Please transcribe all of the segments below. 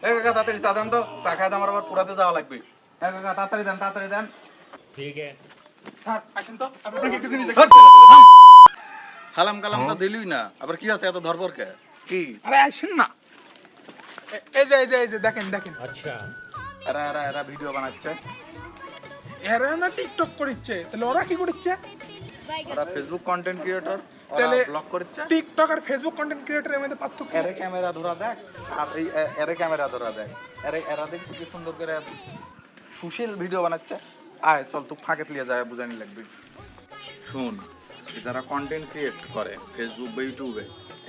এ কাকা তাড়াতাড়ি চা দেন তো, চা খাইতে আমার আবার পুরাতে যাওয়া লাগবে। এ কাকা তাড়াতাড়ি দেন। ঠিক আছে স্যার আসেন তো, আপনাকে একটু জিনিস হাট! দেখাবো। সালাম কালাম তো দিলই না, আবার কি আছে এত ধরপর কে? কি আরে আসেন না। এই যে দেখেন। আচ্ছা এরা ভিডিও বানাচ্ছে, এরা না টিকটক করিচ্ছে, তাহলে ওরা কি করিচ্ছে? ওরা ফেসবুক কন্টেন্ট ক্রিয়েটর, ওরা তাহলে ব্লগ করছে। টিকটক আর ফেসবুক কন্টেন্ট ক্রিয়েটরের মধ্যে পার্থক্য এরে ক্যামেরা ধরা দেখ, আর এই এরে ক্যামেরা ধরা দেখ। এরা দেখছি কি সুন্দর করে সুশীল ভিডিও বানাচ্ছে। আয় চল তুই ফাঁকে লিয়ে যায় বুঝানি লাগবে। শুন, যারা কন্টেন্ট ক্রিয়েট করে ফেসবুক বা ইউটিউবে,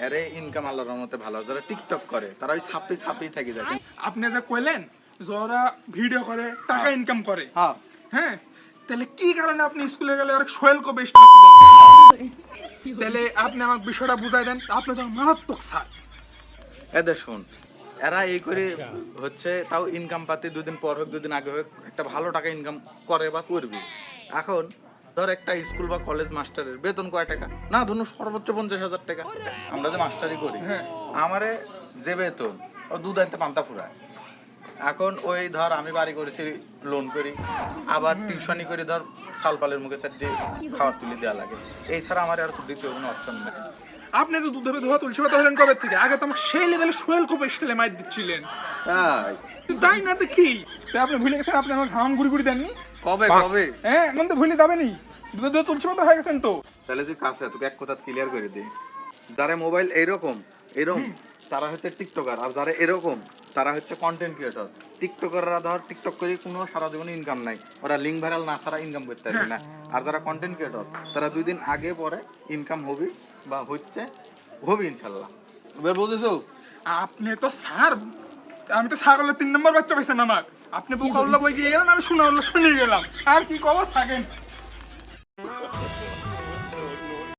এরে ইনকাম আল্লাহর রহমতে ভালো। যারা টিকটক করে তারা ওই ছাপি থেকে যায়। আপনি যে কইলেন যে ওরা ভিডিও করে টাকা ইনকাম করে, হ্যাঁ, হ্যাঁ, তাহলে কি কারণে আপনি স্কুলে গেলে আর সোহেল কো বেশ টাকা দেন? তাহলে আপনি আমাকে বিষয়টা বুঝাই দেন। আপনি তো মারাত্মক স্যার। এদের শুন, এরা এই করে আচ্ছা। হচ্ছে তাও ইনকাম পাতি দুদিন পর হোক দুদিন আগে হোক একটা ভালো টাকা ইনকাম করে বা করবে। এখন ধর একটা স্কুল বা কলেজ মাস্টারের বেতন কয় টাকা? না ধরুন সর্বোচ্চ 50,000 টাকা। আমরা যে মাস্টারি করি, হ্যাঁ। আমারে যে বেতন ও দুধ আনতে পান্তা ফুরায়। এখন ওই ধর আমি বাড়ি করেছি লোন করি, আবার টিউশনি করে ধর সালপালের মুখে চারটে খাবার তুলে দেওয়া লাগে। এই ছাড়া আমার আর দ্বিতীয় কোনো অপশন নেই। আপনি তো দুধে ধোয়া তুলসী পাতা হলেন কবে থেকে? আগে তো আমাকে সেই লেভেলে সোহেল কো বেস্টেলে মাইর দিচ্ছিলেন। তাই তাই না তো কি? তাই আপনি ভুলে গেছেন, আপনি আমার ঘাম গুড়ি দেননি? কবে? হ্যাঁ, এখন তো ভুলে যাবেনি। দুধে ধোয়া তুলসী পাতা হয়ে গেছেন তো। তাহলে তুই কাছে তোকে এক কথা ক্লিয়ার করে দিই, যারা মোবাইল এরকম তারা হচ্ছে টিকটকার, আর যারা এরকম তারা হচ্ছে কন্টেন্ট ক্রিয়েটর। টিকটকাররা ধর টিকটক করে কোনো সারা জীবনে ইনকাম নাই, ওরা লিঙ্ক ভাইরাল না ছাড়া ইনকাম করতে পারবে না। আর যারা কন্টেন্ট ক্রিয়েটর তারা 2 দিন আগে পরে ইনকাম হবে বা হবে ইনশাল্লাহ। এবার বুঝেছো? আপনি তো স্যার, আমি তো ছাগলের 3 নম্বর বাচ্চা পাইছেন আমাকে। আপনি বোকা উল্লা বই গিয়ে গেলেন, আমি শুনে গেলাম। আর কি খবর থাকেন।